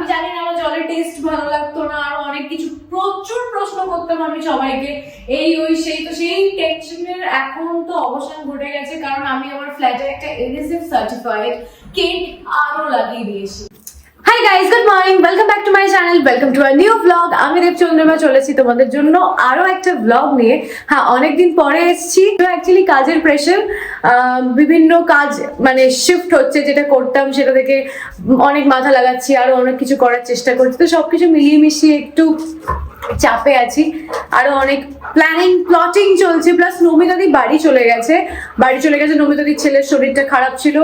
আমি জানি না আমার জলের টেস্ট ভালো লাগতো না, আর অনেক কিছু প্রচুর প্রশ্ন করতাম আমি সবাইকে, এই ওই সেই। তো সেই টেনশনের এখন তো অবসান ঘটে গেছে, কারণ আমি আমার ফ্ল্যাটে একটা এনএসএফ সার্টিফাইড কেন্ট আরও লাগিয়ে দিয়েছি। Hi guys, good morning, welcome back to my channel, welcome to a new blog. আমি দেবচন্দ্রিমা চলেছি তোমাদের জন্য আরো একটা ব্লগ নিয়ে। হ্যাঁ, অনেকদিন পরে এসেছি। তো অ্যাকচুয়ালি কাজের প্রেশার, বিভিন্ন কাজ মানে শিফট হচ্ছে, যেটা করতাম সেটা থেকে অনেক মাথা লাগাচ্ছি, আরো অনেক কিছু করার চেষ্টা করছি। তো সবকিছু মিলিয়ে মিশিয়ে একটু চাপে আছি, আরো অনেক প্লটিং চলছে। প্লাস নমিতাদি বাড়ি চলে গেছে। নমিতাদির ছেলের শরীরটা খারাপ ছিল,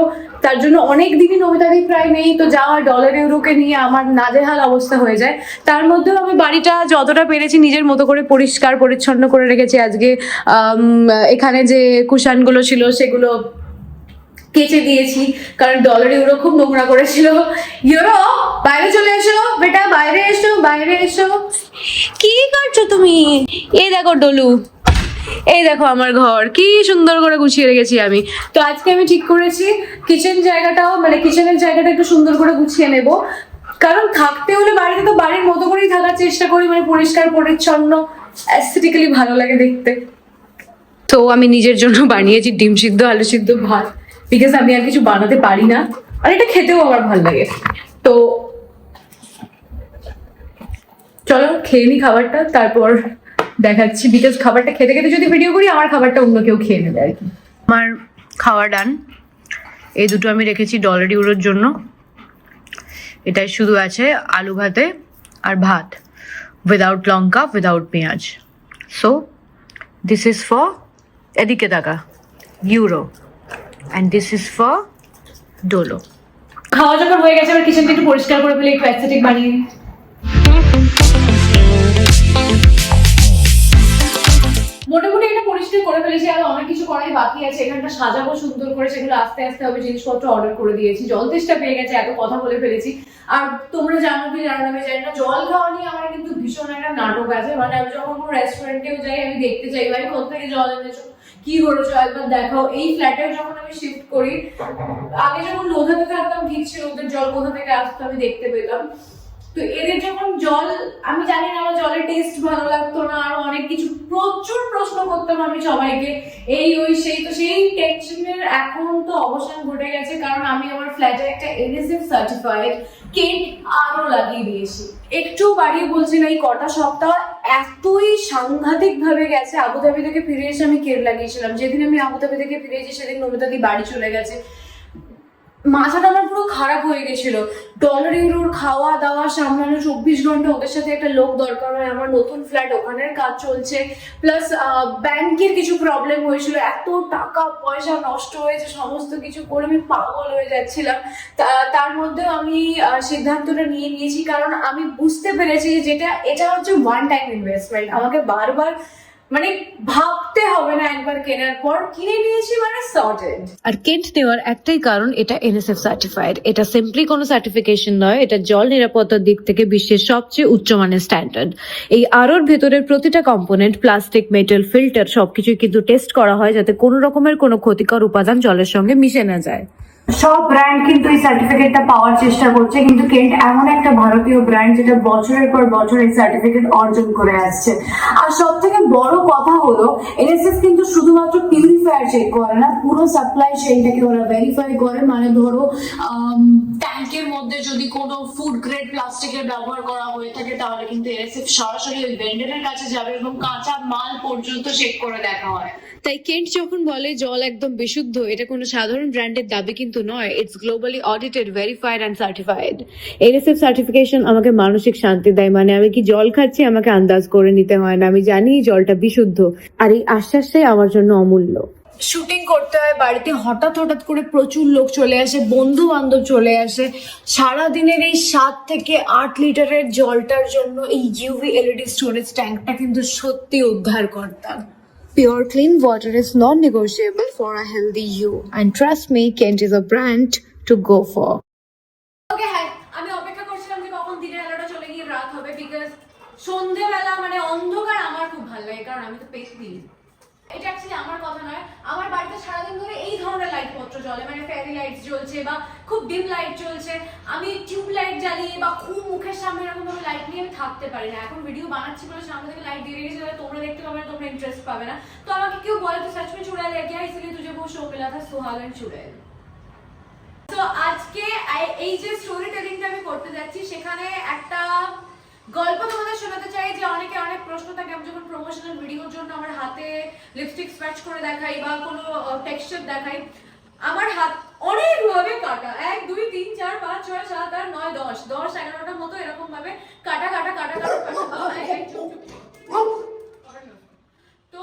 তার জন্য অনেক দিনই নমিতাদি প্রায় নেই। তো যাওয়া ডলার ইউরোকে নিয়ে আমার নাজেহাল অবস্থা হয়ে যায়। তার মধ্যেও আমি বাড়িটা যতটা পেরেছি নিজের মতো করে পরিষ্কার পরিচ্ছন্ন করে রেখেছি। আজকে এখানে যে কুশানগুলো ছিল সেগুলো কেচে দিয়েছি, কারণ ডলার ইউরো খুব নোংরা করেছিল। ইউরো, বাইরে চলে এসো বেটা, বাইরে এসো, বাইরে এসো। কি করছো তুমি? এই দেখো ডলু, এই দেখো আমার ঘর কি সুন্দর করে গুছিয়ে রেখেছি আমি। তো আজকে আমি ঠিক করেছি কিচেনের জায়গাটা একটু সুন্দর করে গুছিয়ে নেব, কারণ থাকতে হলে বাড়িতে তো বাড়ির মতো করেই থাকার চেষ্টা করি, মানে পরিষ্কার পরিচ্ছন্ন, অ্যাস্থেটিক্যালি ভালো লাগে দেখতে। তো আমি নিজের জন্য বানিয়েছি ডিম সিদ্ধ, আলু সিদ্ধ, ভাত, বিকজ আমি আর কিছু বানাতে পারি না, আর এটা খেতেও আমার ভালো লাগে। তো চলো খেয়ে নি খাবারটা, তারপর দেখাচ্ছি। বিকজ খাবারটা খেতে খেতে যদি ভিডিও করি, আমার খাবারটা অন্য কেউ খেয়ে নেবে আর কি। আমার খাওয়া ডান। এই দুটো আমি রেখেছি ডলার ইউরোর জন্য। এটাই শুধু আছে আলু ভাতে আর ভাত, উইদাউট লঙ্কা, উইদাউট পেঁয়াজ। সো দিস ইজ ফর, এদিকে তাকা, euro, and this is for Dolo. খাওয়া যখন হয়ে গেছে, আমার কিচেনটা একটু পরিষ্কার করে ফেলে, একটু অ্যাস্থেটিক বানিয়ে। মোটামুটি এটা পরিষ্কার করে ফেলেছি, আর অনেক কিছু করাই বাকি আছে। এখানটা সাজাবো সুন্দর করে, সেগুলো আস্তে আস্তে হবে। জিনিসপত্র অর্ডার করে দিয়েছি, জল তেষ্টা পেয়ে গেছে, এত কথা বলে ফেলেছি। আর তোমরা জানো কি জানো আমি জানি না, জল খাওয়া নিয়ে আমার কিন্তু ভীষণ একটা নাটক আছে। মানে আমি যখন কোনো রেস্টুরেন্টেও যাই, আমি দেখতে চাই ভাই কোথা থেকে জল এনেছো, কি করেছো, একবার দেখাও। এই ফ্ল্যাটে যখন আমি শিফট করি, আগে যখন লোধাতে থাকতাম ঠিক ছিল, ওদের জল কোথা থেকে আসতো আমি দেখতে পেতাম। তো এদের যখন জল, আমি জানি না আমার জলের টেস্ট ভালো লাগতো না, আর অনেক কিছু প্রচুর প্রশ্ন করতাম আমি সবাইকে, এই ওই সেই। তো সেই টেনশনের এখন তো অবসান ঘটে গেছে, কারণ আমি আমার ফ্ল্যাটে একটা এনএসএফ সার্টিফাইড কেন্ট আরও লাগিয়ে দিয়েছি। একটু বাড়িয়ে বলছি না, এই কটা সপ্তাহ এতই সাংঘাতিক ভাবে গেছে। আবুধাবি থেকে ফিরে এসে আমি কেট লাগিয়েছিলাম। যেদিন আমি আবুধাবি থেকে ফিরে এসেছি সেদিন নমিতাদি বাড়ি চলে গেছে। মাথাটা আমার পুরো খারাপ হয়ে গেছিল। ডলার ইউরোর খাওয়া দাওয়া সামলানো, 24 ঘন্টা ওদের সাথে একটা লোক দরকার হয়। আমার নতুন ফ্ল্যাট, ওখানের কাজ চলছে, প্লাস ব্যাংকের কিছু প্রবলেম হয়েছিল, এত টাকা পয়সা নষ্ট হয়েছে, সমস্ত কিছু করে আমি পাগল হয়ে যাচ্ছিলাম। তার মধ্যেও আমি সিদ্ধান্তটা নিয়ে নিয়েছি, কারণ আমি বুঝতে পেরেছি যে এটা হচ্ছে ওয়ান টাইম ইনভেস্টমেন্ট। আমাকে বারবার মানে ভাবতে হবে না, একবার কেনার পর কিনে নিয়েছি মানে সর্টেড। আর কেন্ট নেওয়ার একটাই কারণ, এটা এনএসএফ সার্টিফাইড। এটা সিম্পলি কোনো সার্টিফিকেশন নয়, এটা জল নিরাপত্তার দিক থেকে বিশ্বের সবচেয়ে উচ্চমানের স্ট্যান্ডার্ড। এই আরোর ভেতরের প্রতিটা কম্পোনেন্ট, প্লাস্টিক, মেটাল, ফিল্টার সবকিছুই কিন্তু টেস্ট করা হয়, যাতে কোনো রকমের কোনো ক্ষতিকর উপাদান জলের সঙ্গে মিশে না যায়। সব ব্র্যান্ড কিন্তু এই সার্টিফিকেটটা পাওয়ার চেষ্টা করছে, কিন্তু কেন্ট এমন একটা ভারতীয় ব্র্যান্ড যেটা বছরের পর বছর এই সার্টিফিকেট অর্জন করে আসছে। আর সব থেকে বড় কথা হলো, এনএসএফ কিন্তু শুধুমাত্র পিউরিফায়ার চেক করে না, পুরো সাপ্লাই চেইনটাকে ওরা ভেরিফাই করে। মানে ধরো ট্যাঙ্কের মধ্যে যদি কোনো ফুড গ্রেড প্লাস্টিকের ব্যবহার করা হয়ে থাকে, তাহলে কিন্তু এনএসএফ সরাসরি ওই ভেন্ডারের কাছে যাবে এবং কাঁচা মাল পর্যন্ত চেক করে দেখা হয়। তাই কেন্ট যখন বলে জল একদম বিশুদ্ধ, এটা কোনো সাধারণ ব্র্যান্ডের দাবি কিন্তু নয়। It's globally audited, verified and certified. NSF certification আমাকে মানসিক শান্তি দেয়। মানে আমি কি জল খাচ্ছি আমাকে আন্দাজ করে নিতে হয় না, আমি জানি জলটা বিশুদ্ধ, আর এই আশ্বাসটাই আমার জন্য অমূল্য। শুটিং করতে হয় বাড়িতে, হঠাৎ করে প্রচুর লোক চলে আসে, বন্ধু বান্ধব চলে আসে। সারাদিনের এই 7 থেকে 8 লিটারের জলটার জন্য এই ইউভি এলইডি স্টোরেজ ট্যাঙ্কটা কিন্তু সত্যি উদ্ধার করতাম। Pure clean water is non-negotiable for a healthy you, and trust me, Kent is a brand to go for. Okay, হ্যাঁ, আমি অপেক্ষা করছিলাম যে কখন দিনের আলোটা চলে গিয়ে রাত হবে, বিকজ সন্ধ্যেবেলা মানে অন্ধকার আমার খুব ভালো লাগে, কারণ আমি তো পেট দিই। এটা অ্যাকচুয়ালি আমার কথা নয়, আমার বাড়িতে সারাদিন ধরে এই ধরনের লাইট পত্র জ্বলে, মানে ফেয়ারি লাইট জ্বলছে বা খুব ডিম লাইট জ্বলছে। আমি টিউব লাইট জ্বালিয়ে বা খুব মুখের সামনে এরকম ভাবে লাইট নিয়ে আমি থাকতে পারি না। এখন ভিডিও বানাচ্ছি বলে সামনে থেকে লাইট দিয়ে রেখেছি, তোমরা দেখতে পাবে না, তোমরা ইন্টারেস্ট পাবে না। তো আমাকে কেউ বলে তো সচ में चुड़ैल लेके आई इसलिए तुझे वो शो मिला था सुहागन चुड़ैल। তো আজকে এই যে স্টোরি টেলিংটা আমি করতে যাচ্ছি সেখানে একটা গল্প তোমাদের শোনাতে চাই। যে অনেকে অনেক প্রশ্ন থাকে, আমি যখন প্রমোশনাল ভিডিওর জন্য আমার হাতে লিপস্টিক স্প্যাচ করে দেখাই বা কোনো টেক্সচার দেখাই, আমার হাত অনেক ভাবে কাটা, 1 2 3 4 5 6 7 8 9 10 11টার মতো এরকম ভাবে কাটা কাটা কাটা কাটা তো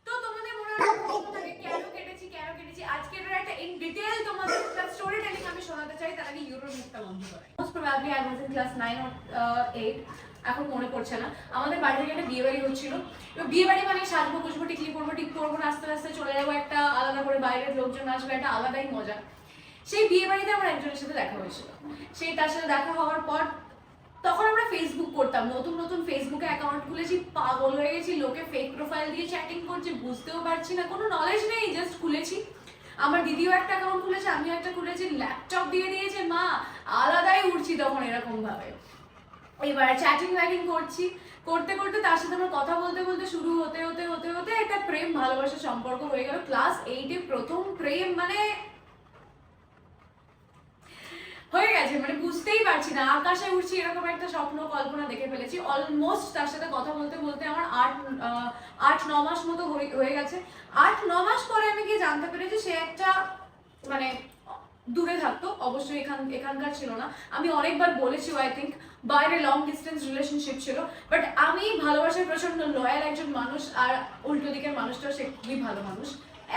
তো তোমাদের মনে হয় প্রশ্ন থাকে কেন কেটেছি কেন কেটেছি। আজকে এর একটা ইন ডিটেইল তোমাদের স্টোরি টেলিং আমি শোনাতে চাই, তার আগে ইউরোর মুখটা বন্ধ করাই। Most probably I was in class 9 or 8, এখন মনে পড়ছে না। আমাদের বাড়ি থেকে একটা বিয়ে বাড়ি হচ্ছিল। বিয়ে বাড়ি মানে সাজবো গুজবো টিকলি পরবো টিপ পরবো আস্তে আস্তে চলে যাবো, একটা আলাদা করে বাইরের লোকজন আসবে, একটা আলাদাই মজা। সেই বিয়ে বাড়িতে আমার একজনের সাথে দেখা হয়েছিল। সেই তার সাথে দেখা হওয়ার পর তখন আমরা ফেসবুক করতাম, নতুন নতুন ফেসবুকে অ্যাকাউন্ট খুলেছি, পাগল হয়ে গেছি, লোকে ফেক প্রোফাইল দিয়ে চ্যাটিং করছে, বুঝতেও পারছি না, কোনো নলেজ নেই, জাস্ট খুলেছি। আমার দিদিও একটা অ্যাকাউন্ট খুলেছে, আমিও একটা খুলেছি, ল্যাপটপ দিয়ে দিয়েছে মা, আলাদাই উঠছি তখন এরকম ভাবে। এবার চ্যাটিং ওয়াটিং করছি, করতে করতে তার সাথে আমার কথা বলতে বলতে শুরু হতে হতে হতে হতে একটা প্রেম ভালোবাসার সম্পর্ক হয়ে গেল। ক্লাস 8-এ প্রথম প্রেম, মানে হয়ে গেছে, মানে বুঝতেই পারছি না, আকাশে উঠছি এরকম একটা স্বপ্ন কল্পনা দেখে ফেলেছি। অলমোস্ট তার সাথে কথা বলতে বলতে আমার 8-9 মাস মতো হয়ে গেছে। 8-9 মাস পরে আমি গিয়ে জানতে পেরেছি সে একটা মানে দূরে থাকতো, অবশ্যই এখানকার ছিল না। আমি অনেকবার বলেছি, আই থিঙ্ক বাইরে লং ডিস্টেন্স রিলেশনশিপ ছিল, বাট আমি ভালোবাসার প্রচন্ড লয়াল একজন মানুষ, আর উল্টো দিকের মানুষটাও সে খুবই ভালো মানুষ।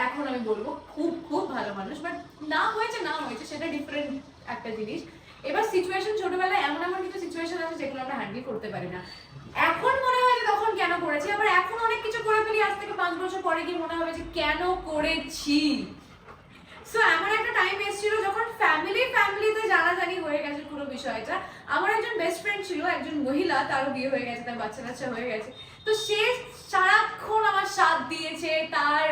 এখন আমি বলবো খুব খুব ভালো মানুষ, বাট না হয়েছে সেটা ডিফারেন্ট একটা জিনিস। এবার সিচুয়েশন ছোটবেলায় এমন এমন কিছু সিচুয়েশন আছে যেগুলো আমরা হ্যান্ডেল করতে পারি না। এখন মনে হয় যে তখন কেন করেছি, আবার এখন অনেক কিছু করে ফেলি, আজ থেকে 5 বছর পরে গিয়ে মনে হবে যে কেন করেছি। সো এমন একটা টাইম এসেছিল যখন ফ্যামিলিতে জানাজানি হয়ে গেছে পুরো বিষয়টা। আমার একজন বেস্ট ফ্রেন্ড ছিল, একজন মহিলা, তারও বিয়ে হয়ে গেছে, তার বাচ্চা কাচ্চা হয়ে গেছে। তো সে সারাক্ষণ আমার সাথ দিয়েছে, তার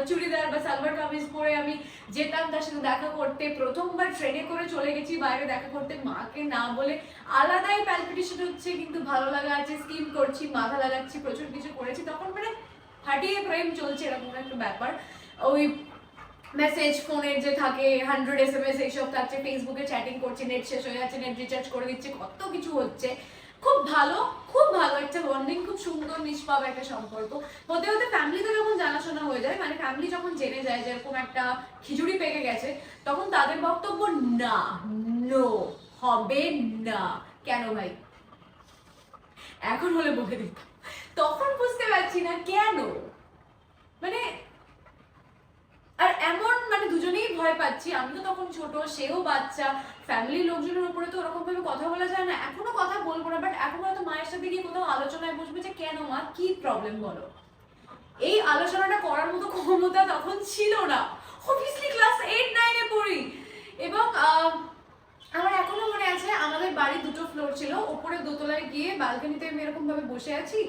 চুড়িদার বা সালোয়ার কামিজ পরে আমি যেতাম তার সাথে দেখা করতে। প্রথমবার ট্রেনে করে চলে গেছি বাইরে দেখা করতে, মাকে না বলে। আলাদাই প্যালপিটেশন হচ্ছে, কিন্তু ভালো লাগা আছে, স্কিম করছি, মাথা লাগাচ্ছি, প্রচুর কিছু করেছি। তখন মানে হাঁটিয়ে প্রেম চলছে এরকম একটা ব্যাপার। ওই মেসেজ ফোনের যে থাকে 100 SMS এইসব থাকছে, ফেসবুকে চ্যাটিং করছে, নেট শেষ হয়ে যাচ্ছে, নেট রিচার্জ করে দিচ্ছে, কত কিছু হচ্ছে। খুব ভালো একটা বন্ডিং, খুব সুন্দর নিষ্পাপ একটা সম্পর্ক। হতে হতে ফ্যামিলিতে যখন জানাশোনা হয়ে যায়, মানে ফ্যামিলি যখন জেনে যায় যে এরকম একটা খিচুড়ি পেকে গেছে, তখন তাদের বক্তব্য না, নো, হবে না। কেন ভাই? এখন হলে বলে দিতাম, তখন বুঝতে পারছি না কেন, মানে আর এমন মানে দুজনেই ভয় পাচ্ছি। আমি তো তখন ছোট, সেও বাচ্চা, ফ্যামিলির লোকজনের উপরে তো ওরকম ভাবে কথা বলা যায় না। এখনো কথা বলবো না, বাট এখন হয়তো মায়ের সাথে গিয়ে কোথাও আলোচনায় বসবে যে কেন মা, কি প্রবলেম বলো। এই আলোচনাটা করার মতো ক্ষমতা তখন ছিল না, অবভিয়াসলি ক্লাস 8-9-এ পড়ি। এবং আমার এখনো মনে আছে, আমাদের বাড়ির 2টো ফ্লোর ছিল, উপরে দোতলায় গিয়ে ব্যালকনিতে আমি এরকম ভাবে বসে আছি,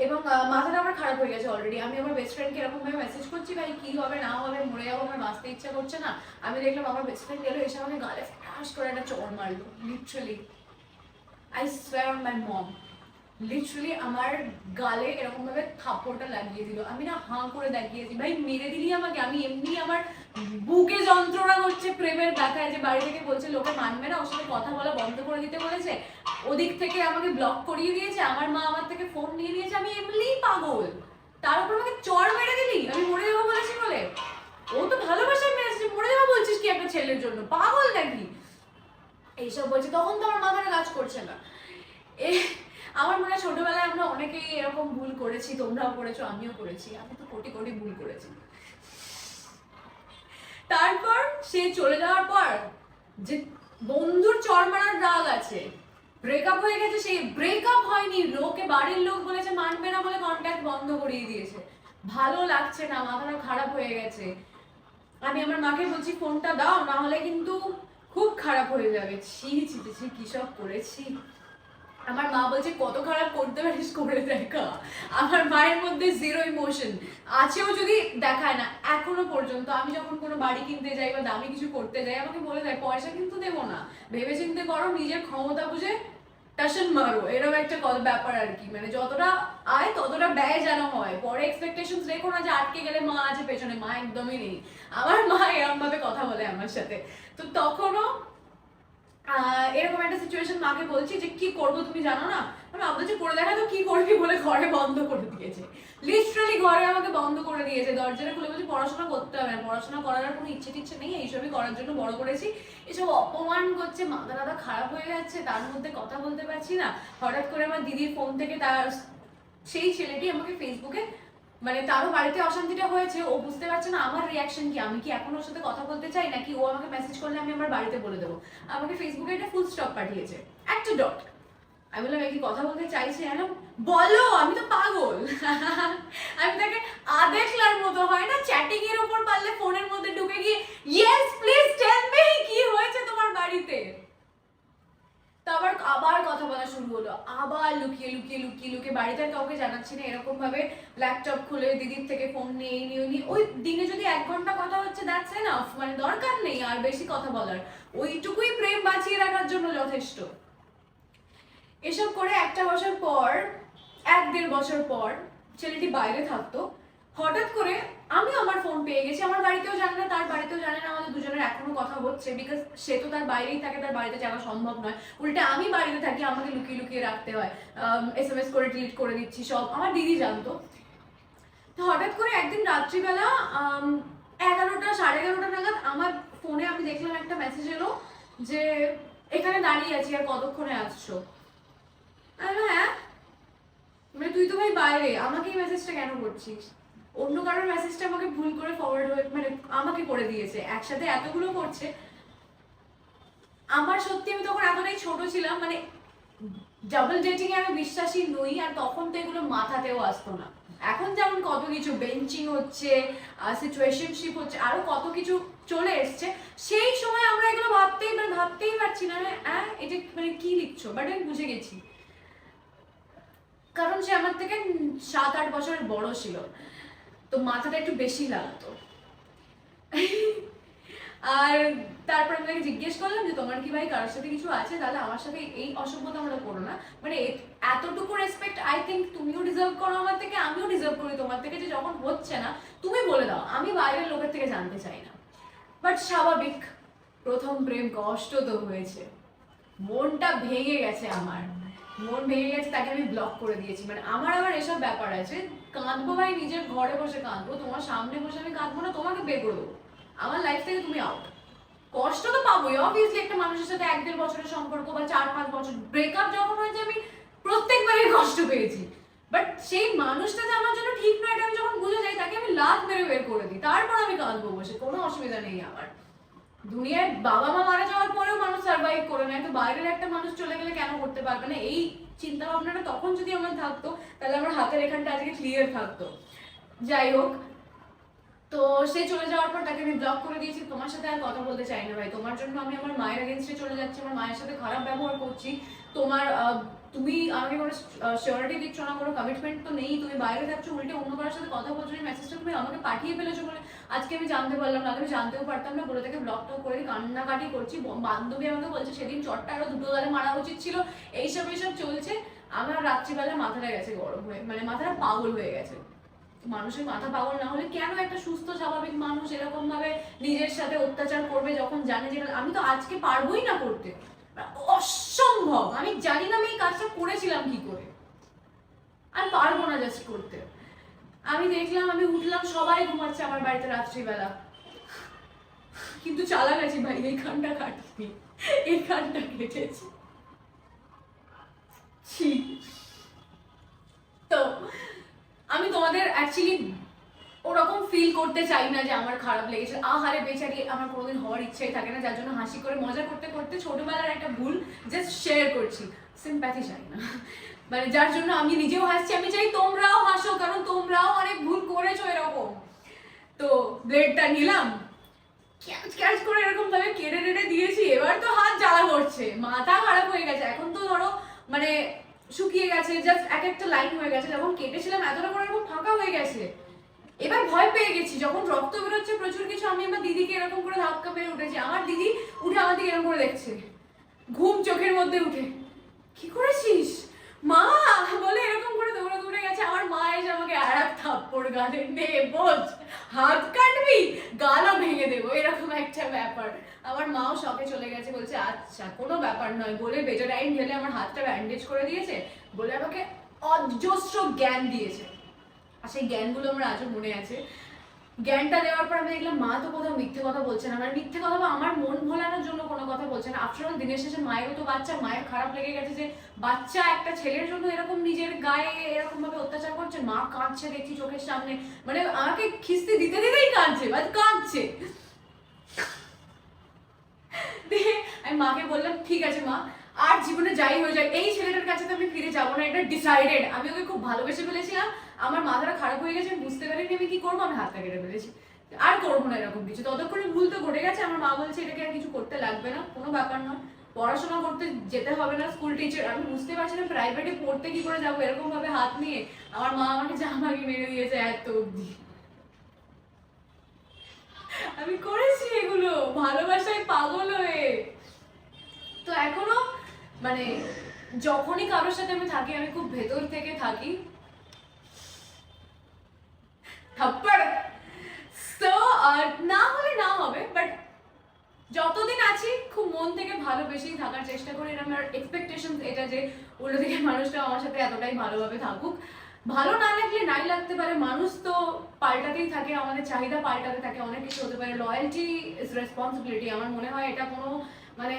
এবং মাথাটা আমার খারাপ হয়ে গেছে অলরেডি। আমি আমার বেস্ট ফ্রেন্ডকে এরকম ভাবে মেসেজ করছি, ভাই কি হবে না হবে, মরে যাবো, আমার বাঁচতে ইচ্ছা করছে না। আমি দেখলাম আমার বেস্ট ফ্রেন্ড এলো, এসে আমাকে গালে ফ্লাশ করে একটা চড় মারলো, literally I swear on my mom, literally আমার গালে এরকম ভাবে থাপ্পড়টা লাগিয়ে দিল। আমি না হাঁ করে দেখিয়েছি, ভাই মেরে দিলি আমাকে। আমি এমনি আমার বুকে যন্ত্রণা করছে প্রেমের ব্যথায়, যে বাড়ি থেকে বলছে লোকে মানবে না, ওর সাথে কথা বলা বন্ধ করে দিতে বলেছে, ওদিক থেকে আমাকে ব্লক করিয়ে দিয়েছে, আমার মা আমার থেকে ফোন নিয়ে নিয়েছে, আমি এমনি পাগল, তার উপর আমাকে চড় মেরে দিলি, আমি মরে যাবো বলেছি বলে। ও তো ভালোবাসায় মেরেছে, মরে যাবো বলছিস কি একটা ছেলের জন্য, পাগল নাকি, এইসব বলছে। তখন তো আমার মাথাটা কাজ করছে না। আমার মনে হয় ছোটবেলায় আমরা অনেকেই এরকম ভুল করেছি, তোমরাও করেছো, আমিও করেছি, আমি তো কোটি কোটি ভুল করেছি। তারপর সে চলে যাওয়ার পর যে বন্ধুর চড় মারার রাগ আছে, ব্রেকআপ হয়ে গেছে, সেই ব্রেকআপ হয়নি, লোকে বাড়ির লোক বলেছে মানবে না বলে কন্ট্যাক্ট বন্ধ করিয়ে দিয়েছে। ভালো লাগছে না, মাথাটা খারাপ হয়ে গেছে। আমি আমার মাকে বলছি ফোনটা দাও, না হলে কিন্তু খুব খারাপ হয়ে যাবে। ছি ছি ছি, কি সব করেছি। আমার মা বলছে কত খারাপ করতে পারিস করে দেখা। আমার মায়ের মধ্যে জিরো ইমোশন আছেও যদি দেখায় না। এখনো পর্যন্ত আমি যখন কোনো বাড়ি কিনতে যাই বা দামি কিছু করতে যাই আমাকে বলে দেয় পয়সা কিন্তু দেবো না, ভেবে চিন্তে করো, নিজের ক্ষমতা বুঝে টাশন মারো, এরকম একটা ব্যাপার আর কি। মানে যতটা আয় ততটা ব্যয় যেন হয়, পরে এক্সপেকটেশনস রেখো না যে আটকে গেলে মা আছে পেছনে, মা একদমই নেই। আমার মা এরকম ভাবে কথা বলে আমার সাথে। তো তখনও এরকম একটা সিচুয়েশন মাকে বলছি যে কি করবো তুমি জানো না, মানে আমি বলছি করে দেখা তো কি করবি বলে ঘরে বন্ধ করে দিয়েছে, লিটারালি ঘরে আমাকে বন্ধ করে দিয়েছে, দরজাটা খুলে বলছি পড়াশোনা করতে হবে না, পড়াশোনা করার আর কোনো ইচ্ছে টিচ্ছে নেই, এইসবই করার জন্য বড় করেছি, এসব অপমান করছে, মাথা টাথা খারাপ হয়ে যাচ্ছে, তার মধ্যে কথা বলতে পারছি না। হঠাৎ করে আমার দিদির ফোন থেকে তার সেই ছেলেটি আমাকে ফেসবুকে, মানে তারও বাড়িতে অশান্তিটা হয়েছে, ও বুঝতে পারছে না আমার রিয়াকশন কি, আমি কি এখন ওর সাথে কথা বলতে চাই নাকি ও আমাকে মেসেজ করলে আমি আমার বাড়িতে বলে দেবো। আমাকে ফেসবুকে একটা ফুল স্টপ পাঠিয়েছে, একটা ডট। আমি বললাম কি কথা বলতে চাইছে জানো, বলো, আমি তো পাগল। আমি তাকে আদেখলার মতো হয় না চ্যাটিং এর উপর পারলে ফোনের মধ্যে ঢুকে গিয়ে ইয়েস প্লিজ টেল মি কি হয়েছে তোমার বাড়িতে। তারপর আবার কথা বলা শুরু হলো, আবার লুকিয়ে লুকিয়ে লুকিয়ে লুকিয়ে, বাড়িতে আর কাউকে জানাচ্ছি না, এরকম ভাবে ল্যাপটপ খুলে দিদির থেকে ফোন নিয়ে নিয়ে ওই দিনে যদি 1 ঘন্টা কথা হচ্ছে দ্যাটস এনাফ, মানে দরকার নেই আর বেশি কথা বলার, ওইটুকুই প্রেম বাঁচিয়ে রাখার জন্য যথেষ্ট। এসব করে 1 বছর পর, 1-1.5 বছর পর ছেলেটি বাইরে থাকতো, হঠাৎ করে আমি আমার ফোন পেয়ে গেছি, আমার বাড়িতেও জানে না তার বাড়িতেও জানে না, আমাদের দুজনের এখনো কথা হচ্ছে, বিকজ সে তো তার বাইরেই থাকে, তার বাড়িতে যাওয়া সম্ভব নয়, উল্টে আমি বাড়িতে থাকি, আমাকে লুকিয়ে লুকিয়ে রাখতে হয়, SMS করে ডিলিট করে দিচ্ছি সব, আমার দিদি জানতো। তো হঠাৎ করে একদিন রাত্রিবেলা 11টা 11:30 নাগাদ আমার ফোনে আমি দেখলাম একটা মেসেজ এলো যে এখানে দাঁড়িয়ে আছি আর কতক্ষণে আসছো। হ্যাঁ, মানে তুই তো ভাই বাইরে, আমাকে এই মেসেজটা কেন করছিস? অন্য কারোর মেসেজটা আমাকে ভুল করে ফরওয়ার্ড হয়ে, মানে আমাকে করে দিয়েছে, একসাথে এতগুলো করছে। আমার সত্যি, আমি তখন এতটাই ছোট ছিলাম, মানে ডাবল ডেটিং এ আমি বিশ্বাসী নই, আর তখন তো এগুলো মাথাতেও আসতো না। এখন যেমন কত কিছু বেঞ্চিং হচ্ছে, সিচুয়েশনশিপ হচ্ছে, আরো কত কিছু চলে এসছে, সেই সময় আমরা এগুলো ভাবতেই পারছি না। হ্যাঁ, এটা মানে কি লিখছো, বাট আমি বুঝে গেছি, কারণ সে আমার থেকে 7-8 বছরের বড় ছিল, তো মাথাটা একটু বেশি লাগতো। আর তারপর আমি তাকে জিজ্ঞেস করলাম যে তোমার কি ভাই কারোর সাথে কিছু আছে, তাহলে আমার সাথে এই অসভ্যতা আমরা করো না, মানে এতটুকু রেসপেক্ট আই থিঙ্ক তুমিও ডিজার্ভ করো আমার থেকে, আমিও ডিজার্ভ করি তোমার থেকে, যে যখন হচ্ছে না তুমি বলে দাও, আমি বাইরের লোকের থেকে জানতে চাই না। বাট স্বাভাবিক, প্রথম প্রেম, কষ্ট তো হয়েছে, মনটা ভেঙে গেছে, আমার মন ভেঙে গেছে, তাকে আমি ব্লক করে দিয়েছি। মানে আমার আবার এসব ব্যাপার আছে, কাঁদবো ভাই নিজের ঘরে বসে কাঁদবো, তোমার সামনে বসে আমি কাঁদবো না, তোমাকে বের করে দেবো, আমার লাইফ থেকে তুমি আউট। কষ্ট তো পাবোই অবভিয়াসলি, একটা মানুষের সাথে 1-1.5 বছরের সম্পর্ক বা 4-5 বছর, ব্রেকআপ যখন হয়েছে আমি প্রত্যেকবারই কষ্ট পেয়েছি, বাট সেই মানুষটা যে আমার জন্য ঠিক নয় এটা আমি যখন বুঝে যাই, তাকে আমি লাত মেরে বের করে দিই, তারপর আমি কাঁদবো বসে, কোনো অসুবিধা নেই আমার। দুনিয়ায় বাবা মা মারা যাওয়ার পরেও মানুষ সার্ভাইভ করে নেয়, তো বাইরের একটা মানুষ চলে গেলে কেন করতে পারবে না? এই চিন্তা ভাবনাটা তখন যদি আমার থাকতো, তাহলে আমার হাতের এখানটা আজকে ক্লিয়ার থাকতো। যাই হোক, তো সে চলে যাওয়ার পর তাকে আমি ব্লক করে দিয়েছি, তোমার সাথে আর কথা বলতে চাই না ভাই, তোমার জন্য আমি আমার মায়ের এগেনস্টে চলে যাচ্ছি, আমার মায়ের সাথে খারাপ ব্যবহার করছি, তোমার তুমি আমাকে কোনো সিওরিটি দিচ্ছ না, কোনো কমিটমেন্ট তো নেই, তুমি বাইরে থাকছো, উল্টে অন্য কারোর সাথে কথা বলছো, এই মেসেজটা তুমি আমাকে পাঠিয়ে ফেলেছো বলে আজকে আমি জানতে পারলাম, না আমি জানতেও পারতাম না, বলে তাকে ব্লকটাও করে কান্নাকাটি করছি। বান্ধবী আমাকে বলছে সেদিন চটটা আরো 2 গালে মারা উচিত ছিল, এইসব চলছে। আমার রাত্রিবেলা মাথাটা গেছে গরম হয়ে, মানে মাথাটা পাগল হয়ে গেছে। মানুষের মাথা পাগল না হলে কেন একটা সুস্থ স্বাভাবিক মানুষ এরকম ভাবে নিজের সাথে অত্যাচার করবে, যখন জানে যে আমি তো আজকে পারবোই না করতে, অসম্ভব, আমি জানি না আমি এই কাজটা করেছিলাম কি করে, আমি পারবো না জাস্ট করতে। আমি দেখলাম, আমি উঠলাম, সবাই ঘুমাচ্ছে আমার বাড়িতে রাত্রিবেলা, কিন্তু চালা গেছি ভাই, এই খানটা কাটিনি, এই খানটা কেটেছি। তো আমি তোমাদের অ্যাকচুয়ালি ওরকম ফিল করতে চাই না যে আমার খারাপ লেগেছে, আহারে বেচারি, আমার কোনোদিন হওয়ার ইচ্ছাই থাকে না, যার জন্য হাসি করে মজা করতে করতে ছোটবেলার একটা ভুল জাস্ট শেয়ার করছি, সিম্প্যাথি চাই না, মানে যার জন্য আমি নিজেও হাসছি, আমি চাই তোমরাও হাসো, কারণ তোমরাও অনেক ভুল করেছো এরকম। তো ব্লেডটা নিলাম, ক্যাচ করে এরকম ভাবে কেটে টেটে দিয়েছি, এবার তো হাত জ্বালা করছে, মাথা খারাপ হয়ে গেছে, এখন তো ধরো মানে শুকিয়ে গেছে, জাস্ট এক একটা লাইন হয়ে গেছে। যখন কেটেছিলাম এতটা করে এরকম ফাঁকা হয়ে গেছে। এবার ভয় পেয়ে গেছি, যখন রক্ত বেরোচ্ছে প্রচুর কিছু, আমি আমার দিদিকে এরকম করে ধাক্কা মেরে উঠেছি। আমার দিদি উঠে আমার দিকে এরকম করে দেখছে, ঘুম চোখের মধ্যে উঠে, কি করেছিস মা বলে এরকম করে দৌড়ে দৌড়ে গেছে। আমার মা এসে আমাকে আর এক থাপ্পড় গালে, নে বোঝ, হাত কাটবি গালও ভেঙে দেবো, এরকম একটা ব্যাপার। আমার মাও শকে চলে গেছে, বলছে আচ্ছা কোনো ব্যাপার নয় বলে বেজোডাইন ঢেলে আমার হাতটা ব্যান্ডেজ করে দিয়েছে, বলে আমাকে অজস্র জ্ঞান দিয়েছে। আর সেই জ্ঞানগুলো আমার আজও মনে আছে। জ্ঞানটা দেওয়ার পর আমি দেখলাম মা তো কোথাও মিথ্যে কথা বলছে না, আমার মিথ্যে কথা বা আমার মন ভোলানোর জন্য কোনো কথা বলছে না। আফটার অল দিনের শেষে মায়েরও তো বাচ্চা, মায়ের খারাপ লেগে গেছে যে বাচ্চা একটা ছেলের জন্য এরকম নিজের গায়ে এরকম ভাবে অত্যাচার করছে। মা কাঁদছে দেখছি চোখের সামনে, মানে আমাকে খিস্তি দিতে দিতেই কাঁদছে, বাট কাঁদছে। আমি মাকে বললাম ঠিক আছে মা, আর জীবনে যাই হয়ে যায় এই ছেলেটার কাছে তো আমি ফিরে যাবো না, এটা ডিসাইডেড। আমি ওকে খুব ভালোবেসে ফেলেছিলাম, আমার মাথাটা খারাপ হয়ে গেছে, আমি বুঝতে পারিনি আমি কি করবো, আমি হাতটা কেটে ফেলেছি, আর করবো না এরকম কিছু। ততক্ষণে ভুল তো ঘটে গেছে। আমার মা বলছে এটাকে আর কিছু করতে লাগবে না, কোনো ব্যাপার না, পড়াশোনা করতে যেতে হবে না, স্কুল টিচার। আমি বুঝতে পারছি না প্রাইভেটে পড়তে কি করে যাবো, এরকম ভাবে হাত নিয়ে আমার মা আমাকে জামাকে মেরে দিয়েছে এত অব্দি। আমি করেছি এগুলো ভালোবাসায় পাগল হয়ে। তো এখনো মানে যখনই কারোর সাথে আমি থাকি, আমি খুব ভেতর থেকে থাকি, থাপ্পড় তো না হলে না হবে, বাট যতদিন আছি খুব মন থেকে ভালোবেসেই থাকার চেষ্টা করি। আমার এক্সপেকটেশন এটা যে অন্যদিকে মানুষটা আমার সাথে এতটাই ভালোভাবে থাকুক। ভালো না লাগলে নাই লাগতে পারে, মানুষ তো পাল্টাতেই থাকে, আমাদের চাহিদা পাল্টাতে থাকে, অনেক কিছু হতে পারে। Loyalty is responsibility. আমার মনে হয় এটা কোনো মানে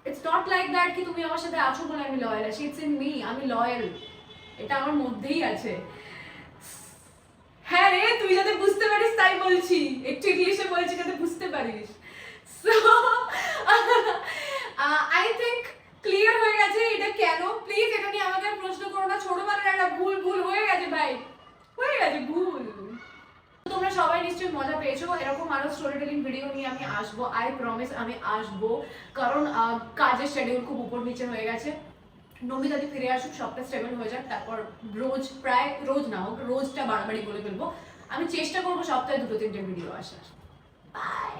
ইটস নট লাইক দ্যাট কি তুমি আমার সাথে আছো বলে আমি লয়াল আছি, ইটস ইন মি, আমি লয়াল, এটা আমার মধ্যেই আছে। হ্যাঁ রে, তুই যাতে বুঝতে পারিস তাই বলছি, একটু ইংলিশে বলছি যাতে বুঝতে পারিস। সো আই থিঙ্ক ক্লিয়ার হয়ে গেছে এটা কেন। প্লিজ এটা নিয়ে আমাকে আর প্রশ্ন করো না, ছোটবেলার একটা ভুল ভুল হয়ে গেছে ভাই, হয়ে গেছে ভুল। তোমরা সবাই নিশ্চয়ই মজা পেয়েছো। এরকম আরো স্টোরি টেলিং ভিডিও নিয়ে আমি আসবো, আই প্রমিস আমি আসবো, কারণ কাজের শিডিউল খুব উপর নিচে হয়ে গেছে। নমিতাদি ফিরে আসুক, সবটা স্টেবল হয়ে যাক, তারপর রোজ, প্রায় রোজ না হোক, রোজটা বাড়াবাড়ি বলে ফেলবো, আমি চেষ্টা করবো সপ্তাহে 2-3টে ভিডিও আসার। বাই।